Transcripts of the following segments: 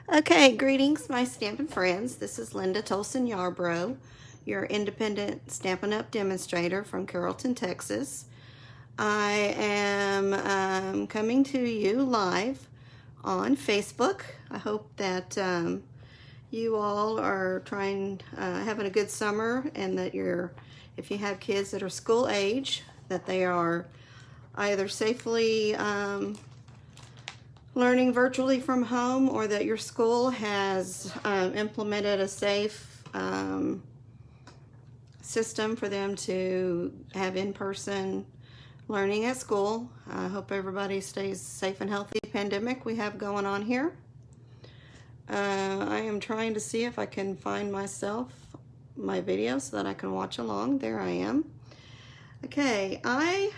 Okay, greetings, my Stampin' friends. This is Linda Tolson Yarbrough, your independent Stampin' Up! Demonstrator from Carrollton, Texas. I am coming to you live on Facebook. I hope that you all are having a good summer, and that if you have kids that are school age, that they are either safely learning virtually from home, or that your school has implemented a safe system for them to have in-person learning at school. I hope everybody stays safe and healthy. Pandemic we have going on here. I am trying to see if I can find my video so that I can watch along. There I am. Okay, I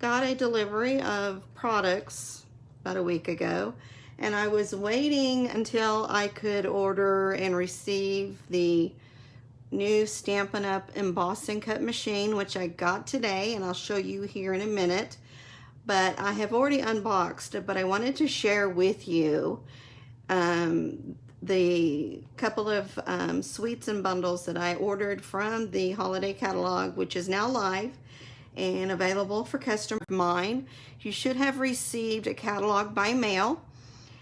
got a delivery of products about a week ago, and I was waiting until I could order and receive the new Stampin' Up! Embossing cut machine, which I got today, and I'll show you here in a minute. But I have already unboxed it, but I wanted to share with you the couple of sweets and bundles that I ordered from the holiday catalog, which is now live and available for customers of mine. You should have received a catalog by mail.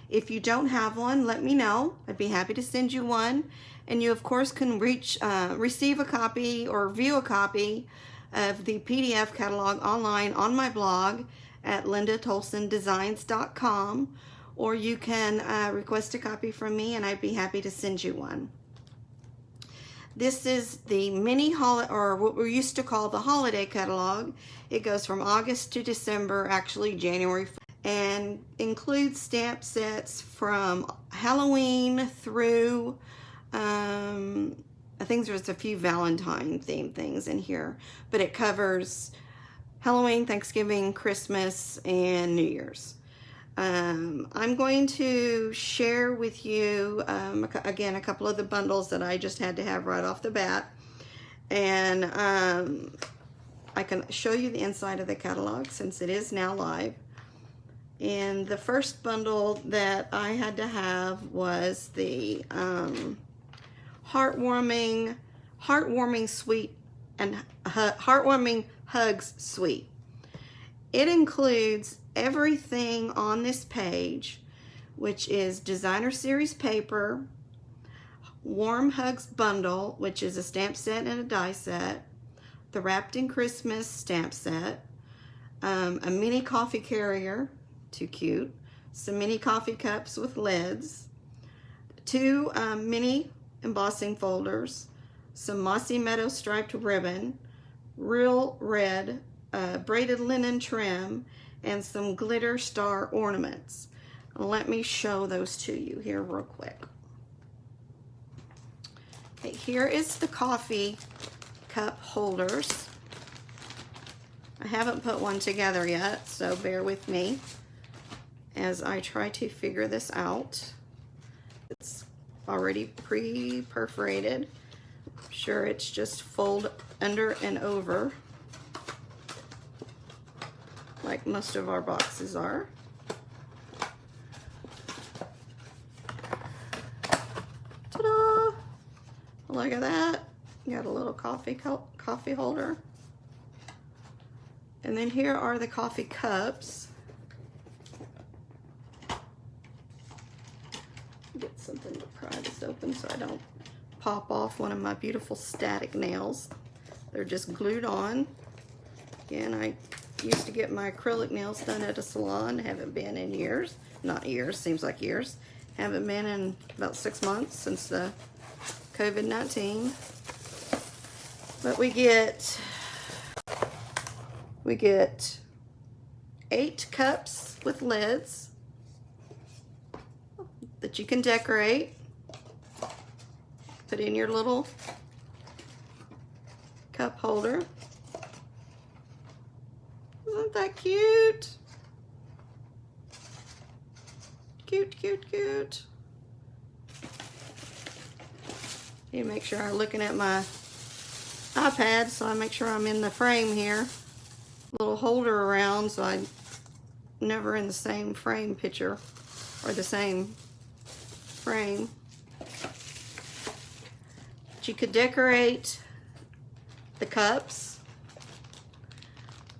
If you don't have one, let me know. I'd be happy to send you one. And you, of course, can receive a copy or view a copy of the PDF catalog online on my blog at lindatolsondesigns.com, or you can request a copy from me, and I'd be happy to send you one. This is the mini holiday, or what we used to call the holiday catalog. It goes from August to December, actually January, and includes stamp sets from Halloween through, I think there's a few Valentine themed things in here, but it covers Halloween, Thanksgiving, Christmas, and New Year's. I'm going to share with you, again, a couple of the bundles that I just had to have right off the bat. And I can show you the inside of the catalog since it is now live. And the first bundle that I had to have was the heartwarming sweet and heartwarming hugs suite. It includes everything on this page, which is designer series paper, warm hugs bundle, which is a stamp set and a die set, the wrapped in Christmas stamp set, a mini coffee carrier, too cute, some mini coffee cups with lids, two mini embossing folders, some mossy meadow striped ribbon, real red braided linen trim, and some glitter star ornaments. Let me show those to you here real quick. Okay, here is the coffee cup holders. I haven't put one together yet, so bear with me as I try to figure this out. It's already pre-perforated. I'm sure it's just fold under and over, like most of our boxes are. Ta-da! Look at that. You got a little coffee holder. And then here are the coffee cups. Get something to pry this open so I don't pop off one of my beautiful static nails. They're just glued on. Again, I used to get my acrylic nails done at a salon. Haven't been in years. Not years, seems like years. Haven't been in about 6 months since the COVID-19. But we get 8 cups with lids that you can decorate. Put in your little cup holder. Isn't that cute? Cute, cute, cute. You make sure I'm looking at my iPad, so I make sure I'm in the frame here. Little holder around so I'm never in the same frame picture or the same frame. But you could decorate the cups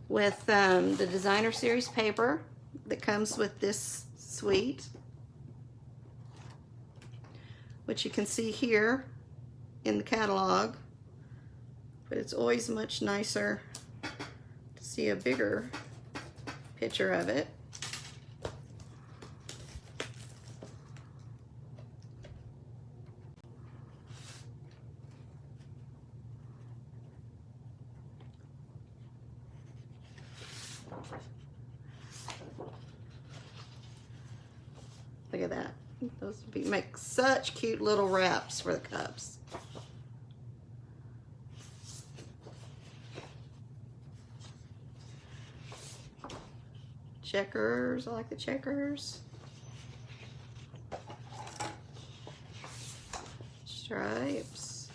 with the designer series paper that comes with this suite, which you can see here in the catalog, but it's always much nicer to see a bigger picture of it. Look at that. Those would make such cute little wraps for the cups. Checkers, I like the checkers. Stripes,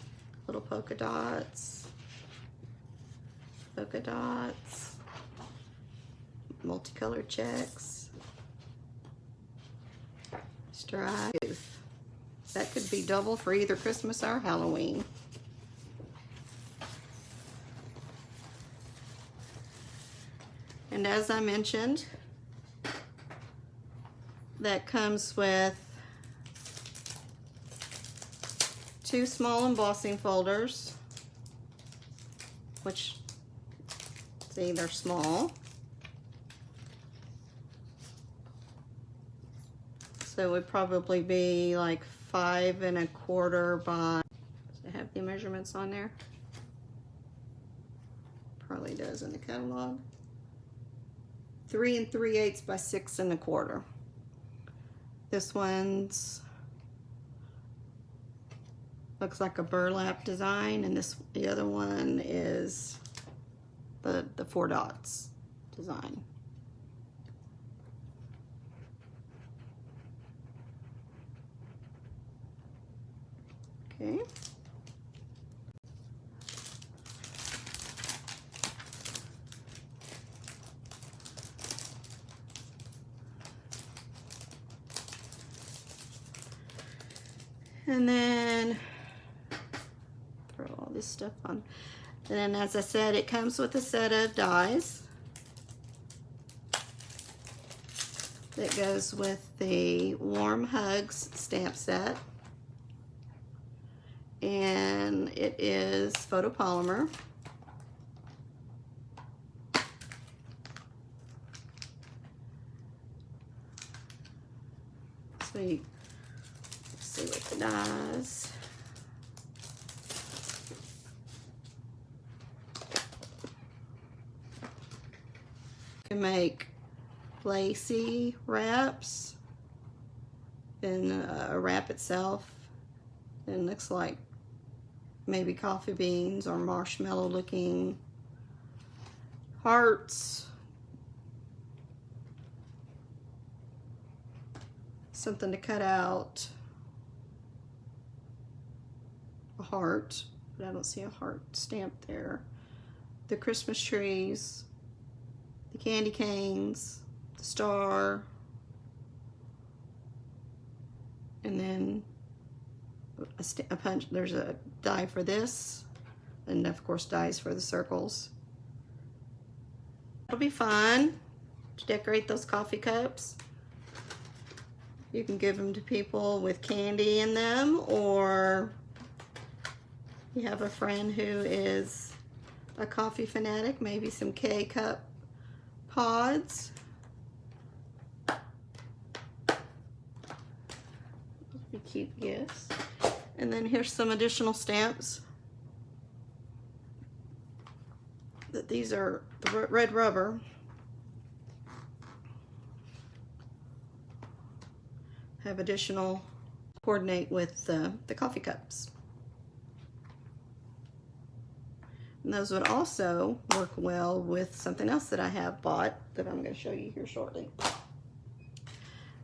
little polka dots, multicolored checks, stripes. That could be double for either Christmas or Halloween. And as I mentioned, that comes with 2 small embossing folders, which, see, they're small. So it would probably be like 5 1/4 by, does it have the measurements on there? Probably does in the catalog. 3 3/8 by 6 1/4. This one's looks like a burlap design, and the other one is the 4 dots design. Okay. And then throw all this stuff on. And then, as I said, it comes with a set of dies that goes with the Warm Hugs stamp set. And it is photopolymer. So you see what the dies. You can make lacy wraps, then a wrap itself, and looks like maybe coffee beans or marshmallow looking hearts. Something to cut out a heart, but I don't see a heart stamped there. The Christmas trees, the candy canes, the star, and then a punch. There's a die for this, and of course dies for the circles. It'll be fun to decorate those coffee cups. You can give them to people with candy in them, or you have a friend who is a coffee fanatic, maybe some K-cup pods. Those would be cute gifts. And then here's some additional stamps. That these are the red rubber. Have additional coordinate with the coffee cups. And those would also work well with something else that I have bought that I'm going to show you here shortly.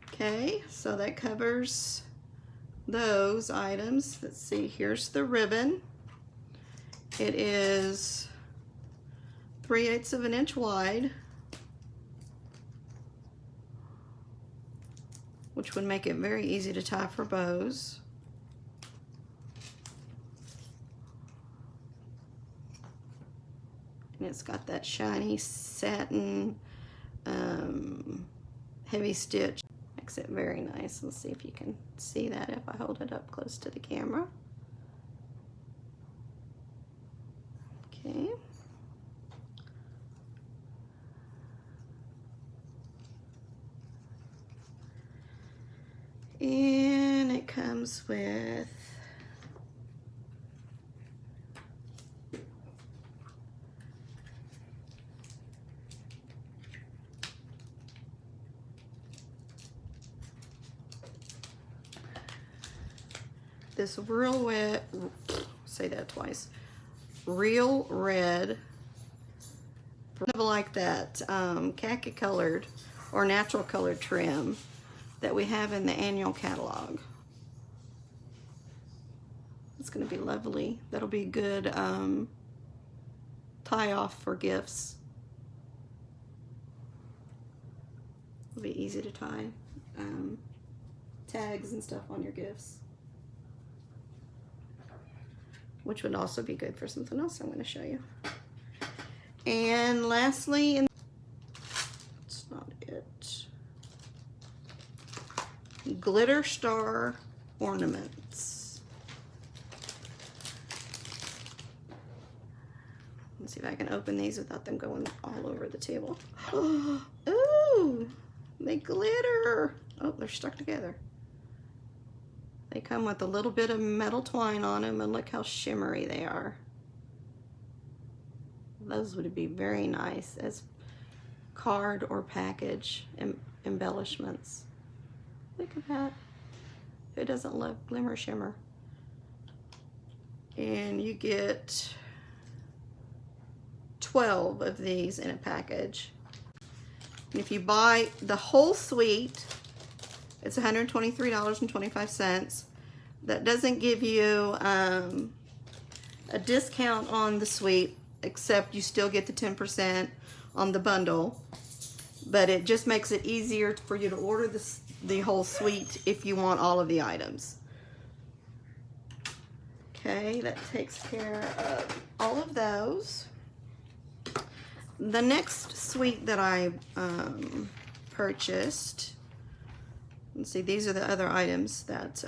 Okay, so that covers those items. Let's see, here's the ribbon. It is 3/8 of an inch wide, which would make it very easy to tie for bows. And it's got that shiny satin heavy stitch. Makes it very nice. Let's see if you can see that if I hold it up close to the camera. Okay. And it comes with this real wet, say that twice, real red, like that khaki colored or natural colored trim that we have in the annual catalog. It's going to be lovely. That'll be good tie off for gifts. It'll be easy to tie tags and stuff on your gifts, which would also be good for something else I'm going to show you. And lastly, it's not it, glitter star ornaments. Let's see if I can open these without them going all over the table. Ooh, they glitter. Oh, they're stuck together. They come with a little bit of metal twine on them, and look how shimmery they are. Those would be very nice as card or package embellishments. Look at that. Who doesn't love glimmer shimmer? And you get 12 of these in a package. And if you buy the whole suite, it's $123.25. That doesn't give you a discount on the suite, except you still get the 10% on the bundle. But it just makes it easier for you to order the whole suite if you want all of the items. Okay, that takes care of all of those. The next suite that I purchased, let's see, these are the other items that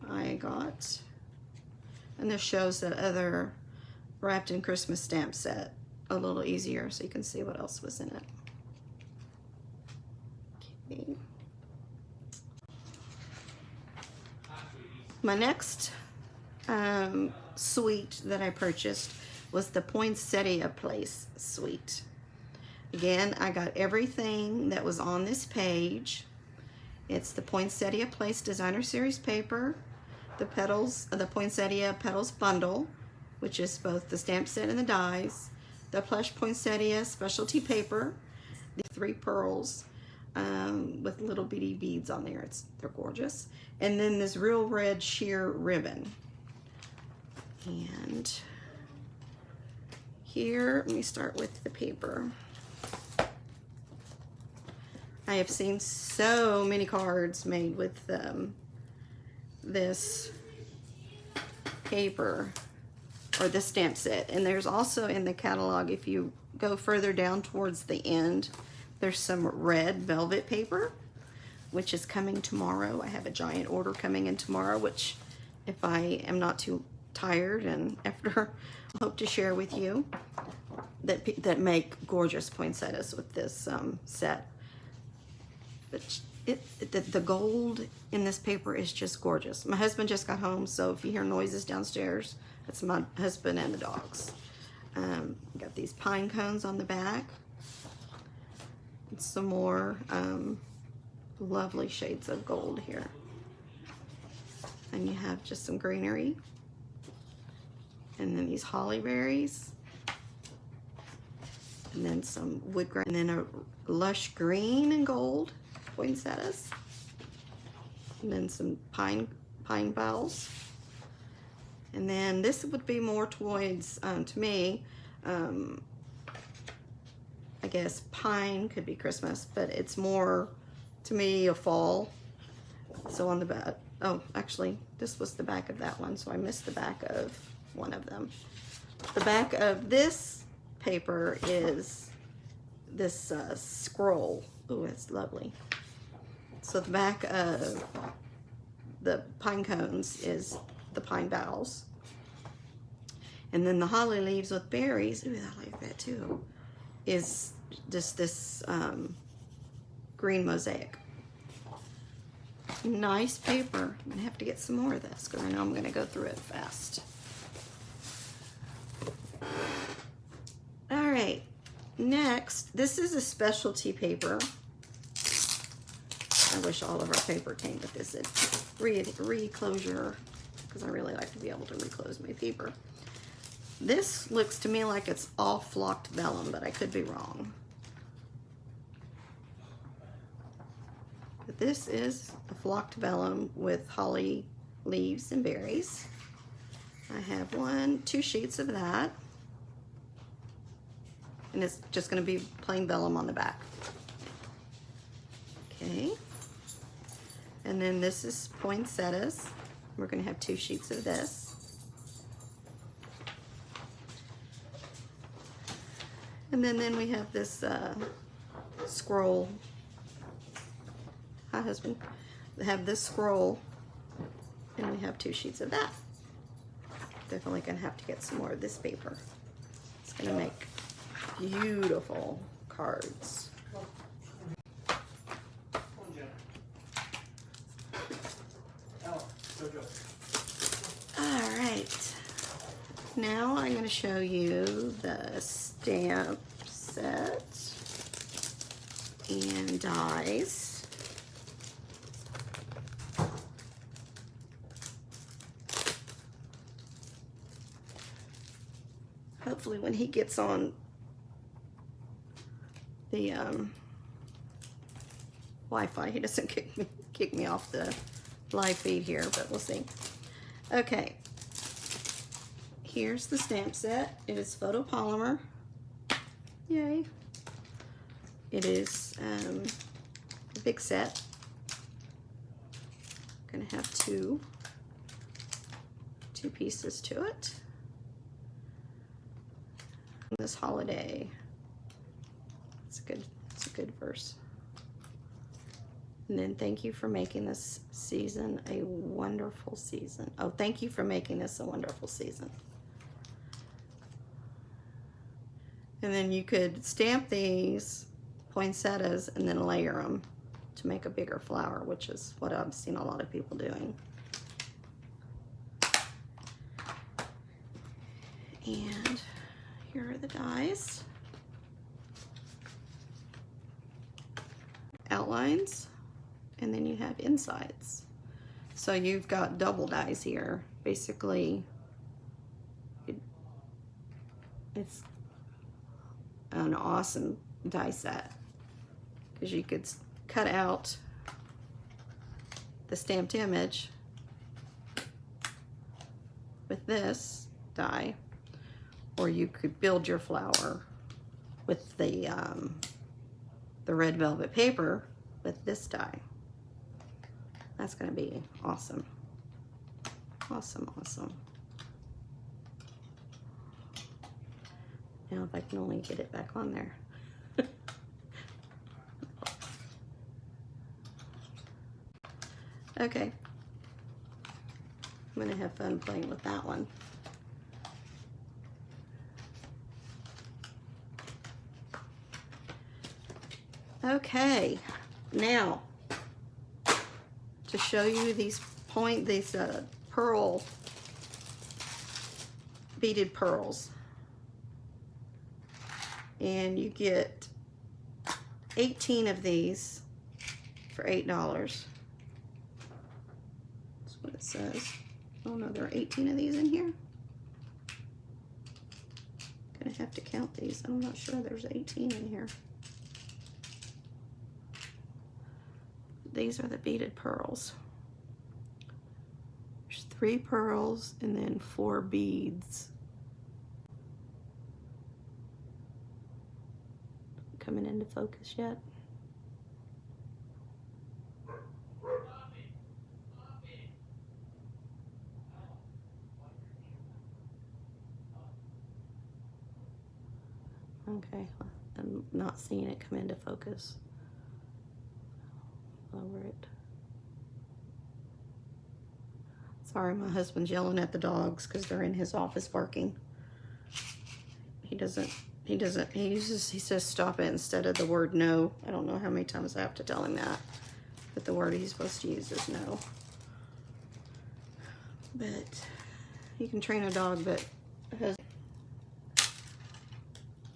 I got. And this shows that other wrapped in Christmas stamp set a little easier so you can see what else was in it. Okay. My next suite that I purchased was the Poinsettia Place suite. Again, I got everything that was on this page. It's the Poinsettia Place Designer Series paper, the petals, the Poinsettia Petals Bundle, which is both the stamp set and the dies, the plush poinsettia specialty paper, the 3 pearls with little bitty beads on there. They're gorgeous. And then this real red sheer ribbon. And here, let me start with the paper. I have seen so many cards made with this paper or this stamp set. And there's also in the catalog, if you go further down towards the end, there's some red velvet paper, which is coming tomorrow. I have a giant order coming in tomorrow, which if I am not too tired and after, I hope to share with you, that make gorgeous poinsettias with this set. But the gold in this paper is just gorgeous. My husband just got home, so if you hear noises downstairs, that's my husband and the dogs. Got these pine cones on the back. And some more lovely shades of gold here. And you have just some greenery. And then these holly berries. And then some wood grain. And then a lush green and gold poinsettias. And then some pine boughs. And then this would be more towards, to me, I guess pine could be Christmas, but it's more, to me, a fall. So on the back, oh, actually, this was the back of that one, so I missed the back of one of them. The back of this paper is this scroll. Oh, it's lovely. So the back of the pine cones is the pine boughs. And then the holly leaves with berries, ooh, I like that too, is just this green mosaic. Nice paper. I'm gonna have to get some more of this because I know I'm gonna go through it fast. All right, next, this is a specialty paper. I wish all of our paper came with this reclosure, because I really like to be able to reclose my paper. This looks to me like it's all flocked vellum, but I could be wrong. But this is a flocked vellum with holly leaves and berries. I have 2 sheets of that. And it's just going to be plain vellum on the back. Okay. And then this is poinsettias. We're going to have 2 sheets of this. And then we have this scroll. Hi, husband. We have this scroll, and we have 2 sheets of that. Definitely going to have to get some more of this paper. It's going to make beautiful cards. All right. Now I'm going to show you the stamp set and dies. Hopefully when he gets on the Wi-Fi, he doesn't kick me off the live feed here, but we'll see. Okay, here's the stamp set. It is photopolymer. Yay. It is a big set. I'm gonna have two pieces to it. This holiday. It's a good verse. And then thank you for making this season a wonderful season. Oh, thank you for making this a wonderful season. And then you could stamp these poinsettias and then layer them to make a bigger flower, which is what I've seen a lot of people doing. And here are the dies. Outlines, and then you have insides. So you've got double dies here. Basically, it's an awesome die set because you could cut out the stamped image with this die, or you could build your flower with the red velvet paper with this die. That's gonna be awesome. Awesome, awesome. Now if I can only get it back on there. Okay. I'm gonna have fun playing with that one. Okay, now to show you these pearl beaded pearls, and you get 18 of these for $8. That's what it says. Oh no, there are 18 of these in here. Gonna have to count these. I'm not sure there's 18 in here. These are the beaded pearls. There's 3 pearls and then 4 beads. Coming into focus yet? Okay, I'm not seeing it come into focus. Lower it. Sorry, my husband's yelling at the dogs because they're in his office working. He says stop it instead of the word no. I don't know how many times I have to tell him that. But the word he's supposed to use is no. But you can train a dog, but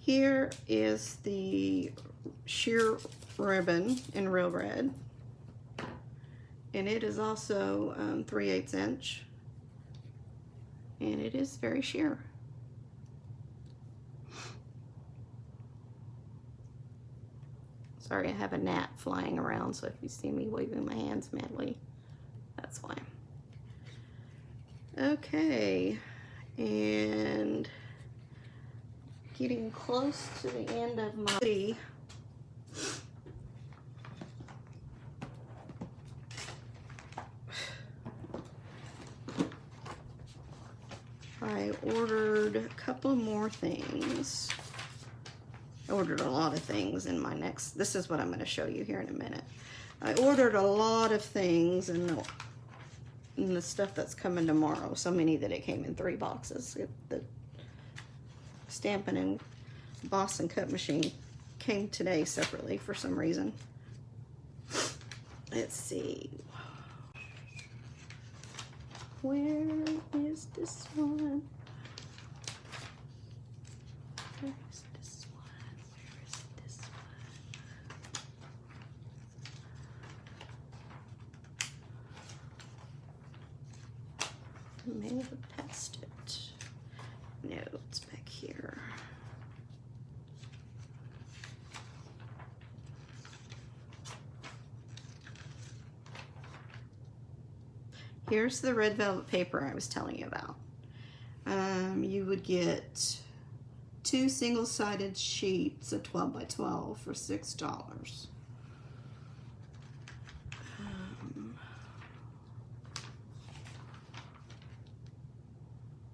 here is the sheer ribbon in Real Red. And it is also 3/8 inch. And it is very sheer. Sorry, I have a gnat flying around, so if you see me waving my hands madly, that's why. Okay, and getting close to the end of my I ordered a couple more things. I ordered a lot of things in my next, this is what I'm going to show you here in a minute. I ordered a lot of things in the stuff that's coming tomorrow. So many that it came in 3 boxes. The Stampin' and Boss and Cut machine came today separately for some reason. Let's see. Where is this one? Where is this one? Where is this one? I may have passed it. No, it's back here. Here's the red velvet paper I was telling you about. You would get 2 single-sided sheets of 12 by 12 for $6.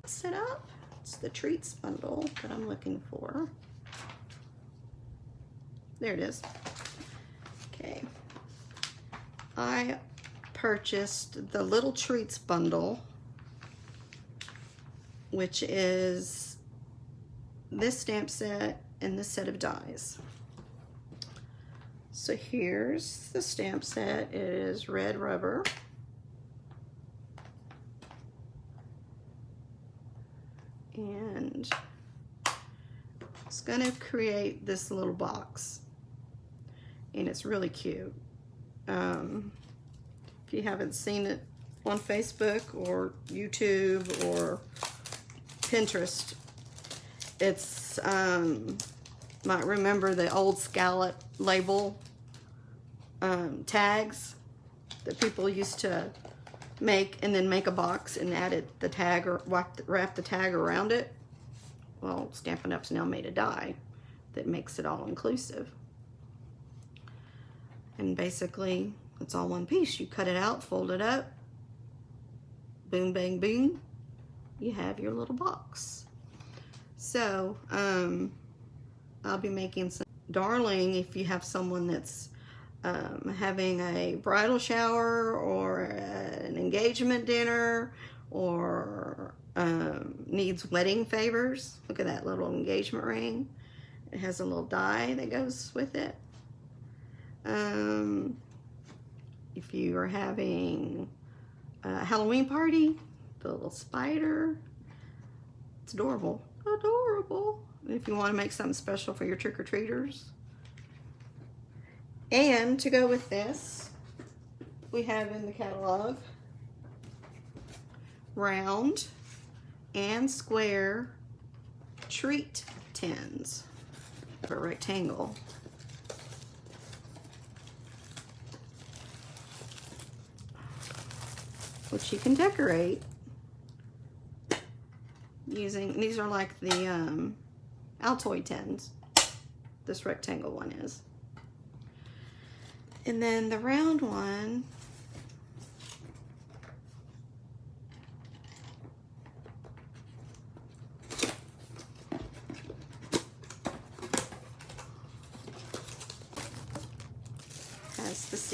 Set up. It's the treats bundle that I'm looking for. There it is. Okay. I purchased the Little Treats bundle, which is this stamp set and this set of dies. So here's the stamp set. It is red rubber. And it's gonna create this little box. And it's really cute. If you haven't seen it on Facebook or YouTube or Pinterest, it's might remember the old scallop label tags that people used to make and then make a box and added the tag or wrap the tag around it. Well, Stampin' Up's now made a die that makes it all inclusive. And basically, it's all one piece. You cut it out, fold it up, boom, bang, boom, you have your little box. So, I'll be making some. Darling, if you have someone that's having a bridal shower or an engagement dinner or needs wedding favors. Look at that little engagement ring. It has a little die that goes with it. If you are having a Halloween party, the little spider, it's adorable, adorable. If you want to make something special for your trick-or-treaters. And to go with this, we have in the catalog round and square treat tins for a rectangle. Which you can decorate using, these are like the Altoid tins. This rectangle one is. And then the round one,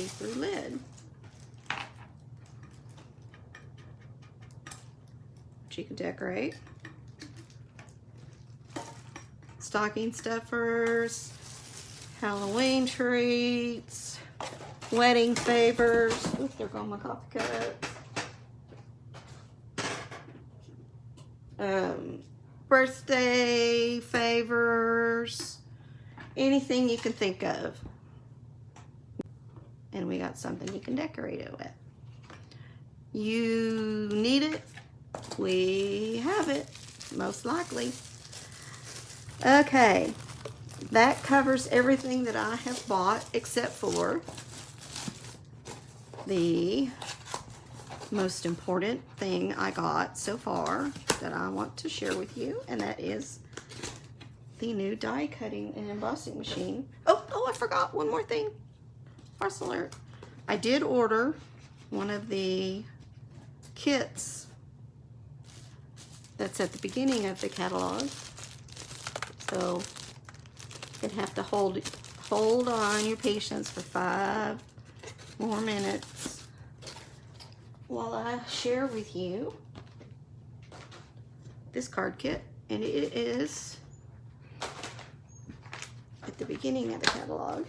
see-through lid. Which you can decorate. Stocking stuffers, Halloween treats, wedding favors. Oop, there go my coffee cups. Birthday favors, anything you can think of. And we got something you can decorate it with. You need it, we have it, most likely. Okay, that covers everything that I have bought except for the most important thing I got so far that I want to share with you, and that is the new die cutting and embossing machine. Oh, I forgot one more thing. Parcel alert. I did order one of the kits that's at the beginning of the catalog. So you'd have to hold on your patience for 5 more minutes while I share with you this card kit, and it is at the beginning of the catalog,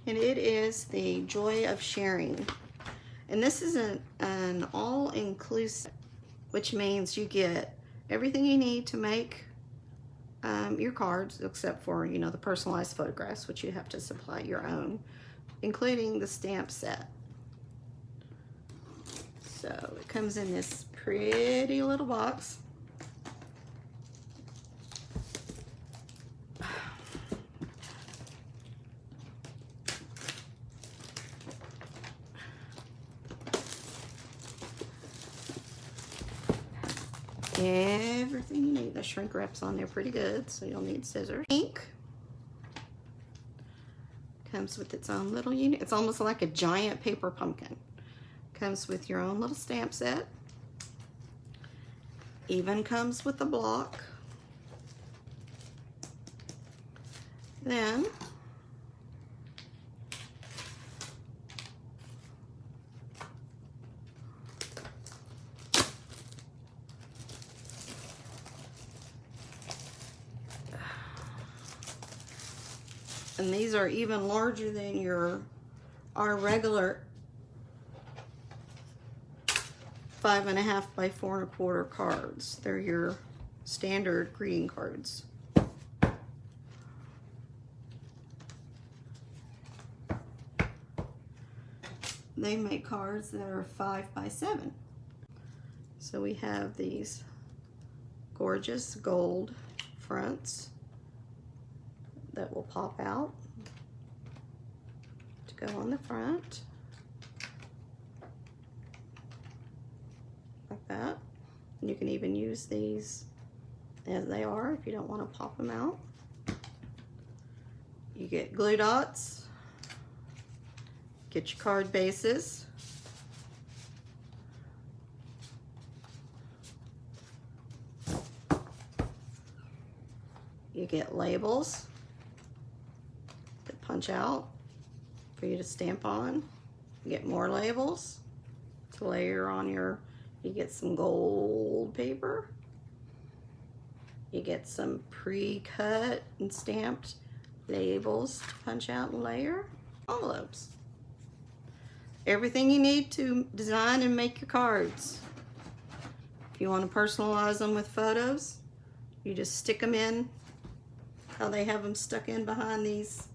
and it is the Joy of Sharing, and this is an all-inclusive, which means you get everything you need to make your cards, except for, you know, the personalized photographs, which you have to supply your own, including the stamp set. So it comes in this pretty little box. Everything you need. The shrink wrap's on there pretty good, so you'll need scissors. Ink comes with its own little unit. It's almost like a giant paper pumpkin. Comes with your own little stamp set. Even comes with a block. Then and these are even larger than our regular 5.5 by 4 1/4 cards. They're your standard greeting cards. They make cards that are 5 by 7. So we have these gorgeous gold fronts that will pop out to go on the front like that. And you can even use these as they are if you don't want to pop them out. You get glue dots, get your card bases, you get labels that punch out for you to stamp on. You get more labels to layer on your, you get some gold paper, you get some pre-cut and stamped labels to punch out and layer, envelopes. Everything you need to design and make your cards. If you want to personalize them with photos, you just stick them in how they have them stuck in behind these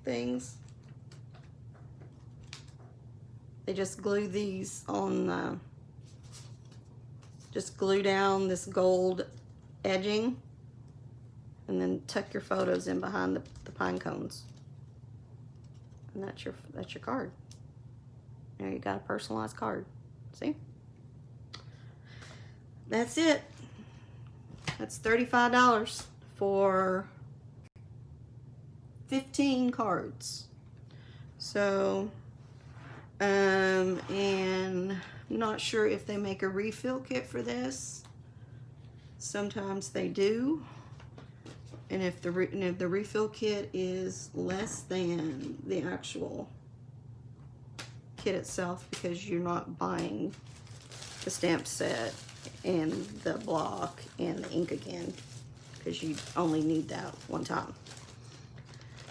things. They just glue these on, just glue down this gold edging and then tuck your photos in behind the pine cones. And that's your card. There you got a personalized card. See? That's it. That's $35 for 15 cards. So, and I'm not sure if they make a refill kit for this. Sometimes they do. And if the refill kit is less than the actual kit itself, because you're not buying the stamp set and the block and the ink again, because you only need that one time.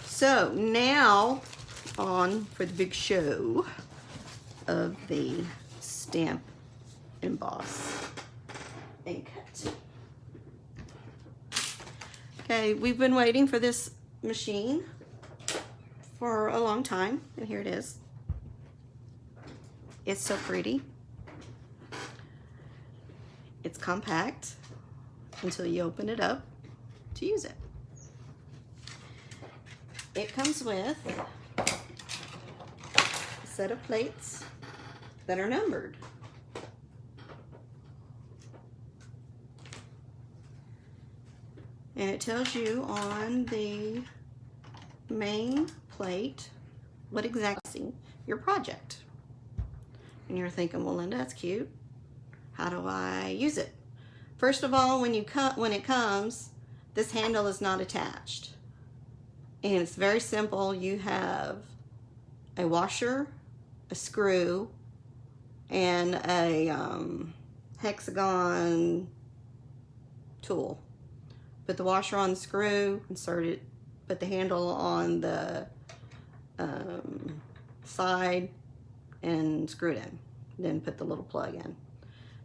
So now on for the big show of the stamp, emboss, and cut. Okay, we've been waiting for this machine for a long time, and here it is. It's so pretty. It's compact until you open it up to use it. It comes with a set of plates that are numbered. And it tells you on the main plate what exactly your project. And you're thinking, well, Linda, that's cute. How do I use it? First of all, when it comes, this handle is not attached. And it's very simple. You have a washer, a screw, and a hexagon tool. Put the washer on the screw, insert it, put the handle on the side, and screw it in. Then put the little plug in.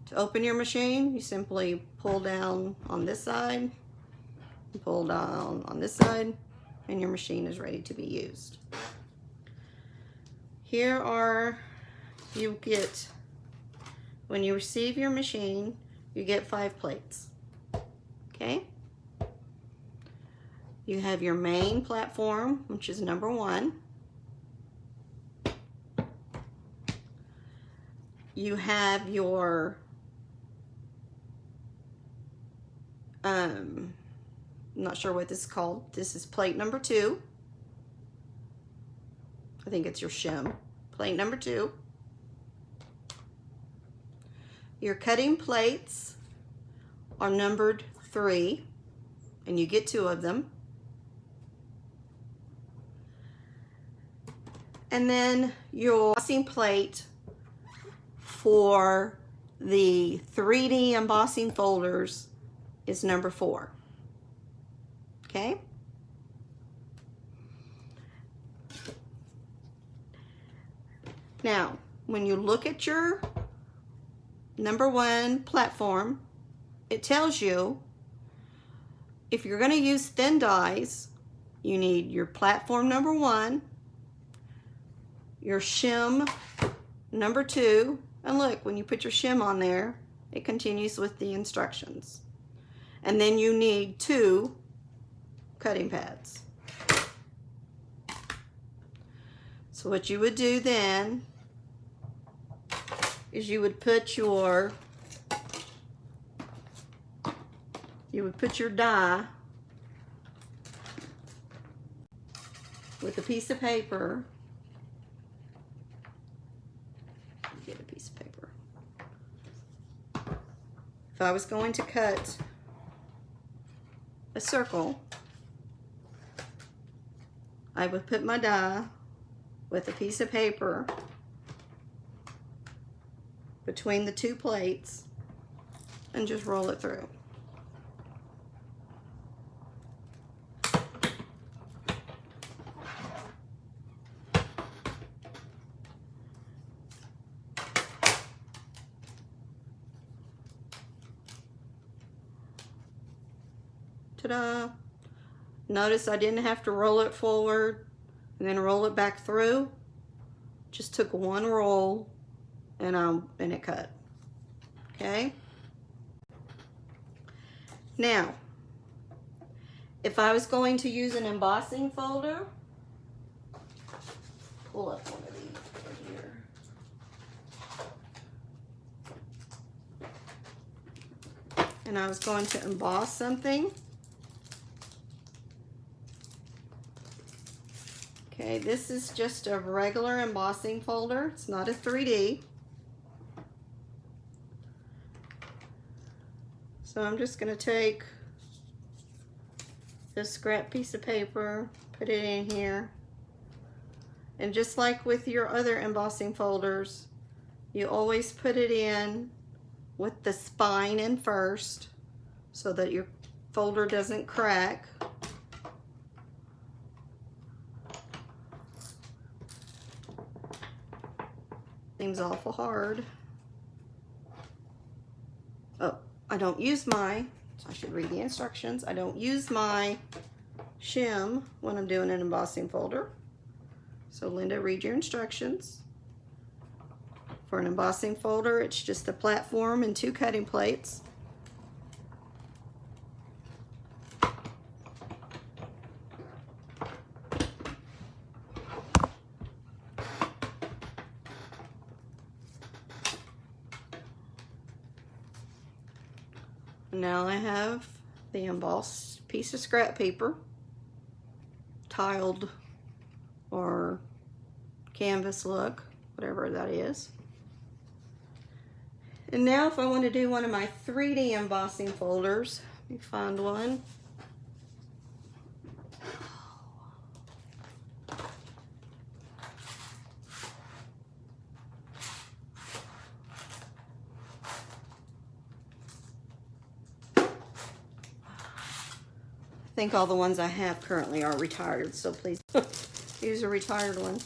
To open your machine, you simply pull down on this side, pull down on this side, and your machine is ready to be used. Here are, you get, when you receive your machine, you get 5 plates. Okay? You have your main platform, which is number 1. You have your I'm not sure what this is called. This is plate number 2. I think it's your shim. Plate number 2. Your cutting plates are numbered 3, and you get 2 of them. And then your embossing plate for the 3D embossing folders is number 4. Okay? Now, when you look at your number 1 platform, it tells you if you're going to use thin dies, you need your platform number 1, your shim number 2, and look, when you put your shim on there, it continues with the instructions. And then you need 2 cutting pads. So what you would do then is you would put your die with a piece of paper. Get a piece of paper. If I was going to cut a circle, I would put my die with a piece of paper between the 2 plates and just roll it through. Ta-da! Notice I didn't have to roll it forward and then roll it back through. Just took 1 roll and it cut. Okay? Now, if I was going to use an embossing folder, pull up one of these over here. And I was going to emboss something. Okay, this is just a regular embossing folder. It's not a 3D. So I'm just going to take Just scrap piece of paper, put it in here. And just like with your other embossing folders, you always put it in with the spine in first so that your folder doesn't crack. Seems awful hard. Oh, I don't use my, I should read the instructions. I don't use my shim when I'm doing an embossing folder. So Linda, read your instructions. For an embossing folder, it's just a platform and 2 cutting plates. Now I have the embossed piece of scrap paper, tiled or canvas look, whatever that is. And now if I want to do one of my 3D embossing folders, let me find one. I think all the ones I have currently are retired, so please use a retired one.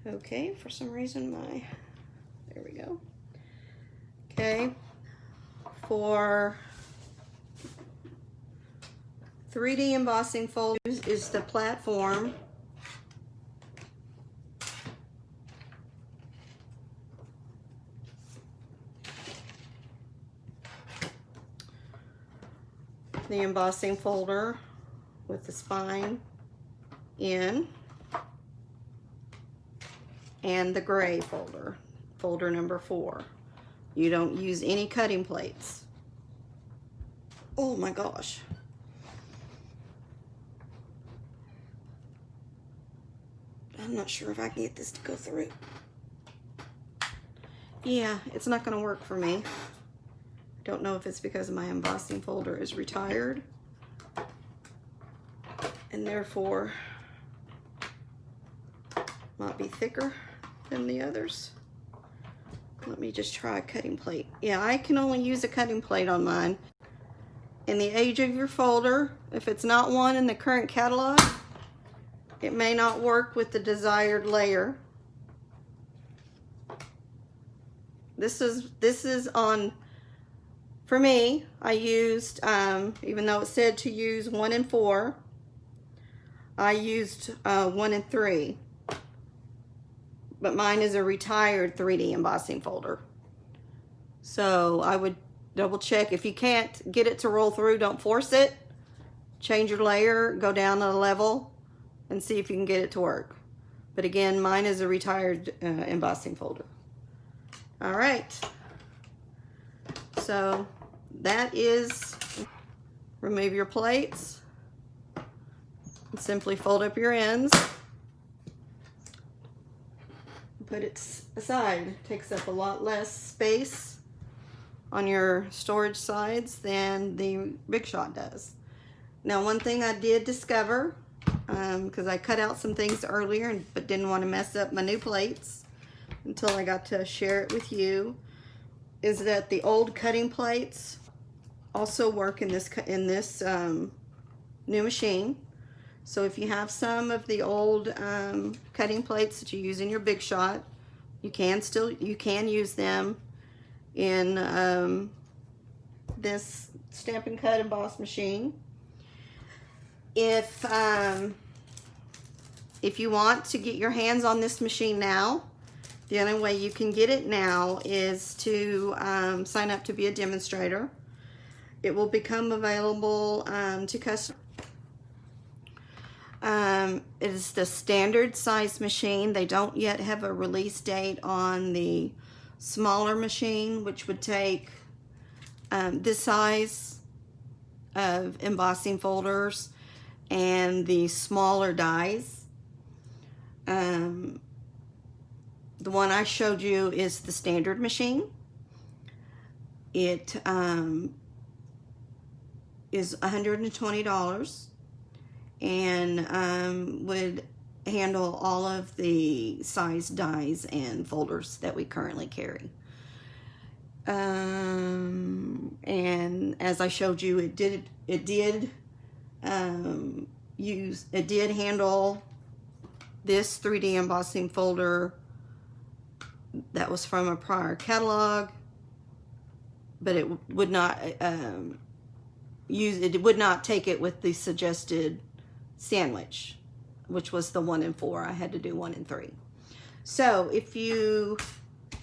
Okay, for some reason there we go. Okay, for 3D embossing folders is the platform. The embossing folder with the spine in, and the gray folder, folder number 4. You don't use any cutting plates. Oh my gosh. I'm not sure if I can get this to go through. Yeah, it's not going to work for me. Don't know if it's because my embossing folder is retired and therefore might be thicker than the others. Let me just try a cutting plate. Yeah, I can only use a cutting plate on mine. In the age of your folder, if it's not one in the current catalog, it may not work with the desired layer. This is on, for me, I used, even though it said to use 1 and 4, I used 1 and 3. But mine is a retired 3D embossing folder. So I would double check. If you can't get it to roll through, don't force it. Change your layer, go down a level, and see if you can get it to work. But again, mine is a retired embossing folder. All right. So that is, remove your plates. And simply fold up your ends. Put it aside. It takes up a lot less space on your storage sides than the Big Shot does. Now, one thing I did discover, because I cut out some things earlier but didn't want to mess up my new plates until I got to share it with you, is that the old cutting plates also work in this new machine. So if you have some of the old cutting plates that you use in your Big Shot, you can use them in this Stampin' Cut Emboss machine. If you want to get your hands on this machine now, the only way you can get it now is to sign up to be a demonstrator. It will become available to customers. It is the standard size machine. They don't yet have a release date on the smaller machine, which would take this size of embossing folders and the smaller dies. The one I showed you is the standard machine. It is $120 and would handle all of the size dies and folders that we currently carry. And as I showed you, it did handle this 3D embossing folder that was from a prior catalog, but it would not would not take it with the suggested sandwich, which was the 1 and 4. I had to do 1 and 3. So if you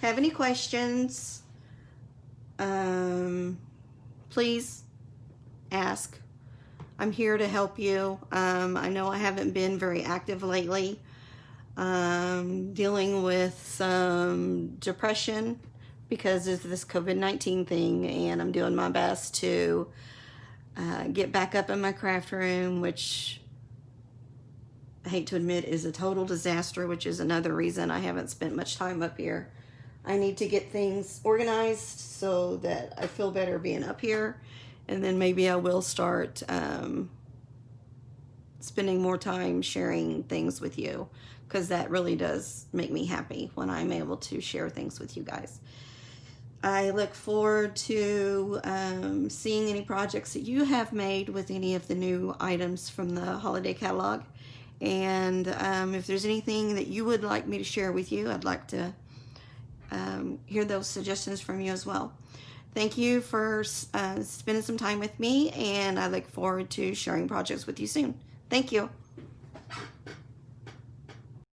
have any questions, please ask. I'm here to help you. I know I haven't been very active lately, dealing with some depression because of this COVID-19 thing, and I'm doing my best to get back up in my craft room, which I hate to admit is a total disaster, which is another reason I haven't spent much time up here. I need to get things organized so that I feel better being up here, and then maybe I will start spending more time sharing things with you, because that really does make me happy when I'm able to share things with you guys. I look forward to seeing any projects that you have made with any of the new items from the holiday catalog. And if there's anything that you would like me to share with you, I'd like to hear those suggestions from you as well. Thank you for spending some time with me, and I look forward to sharing projects with you soon. Thank you.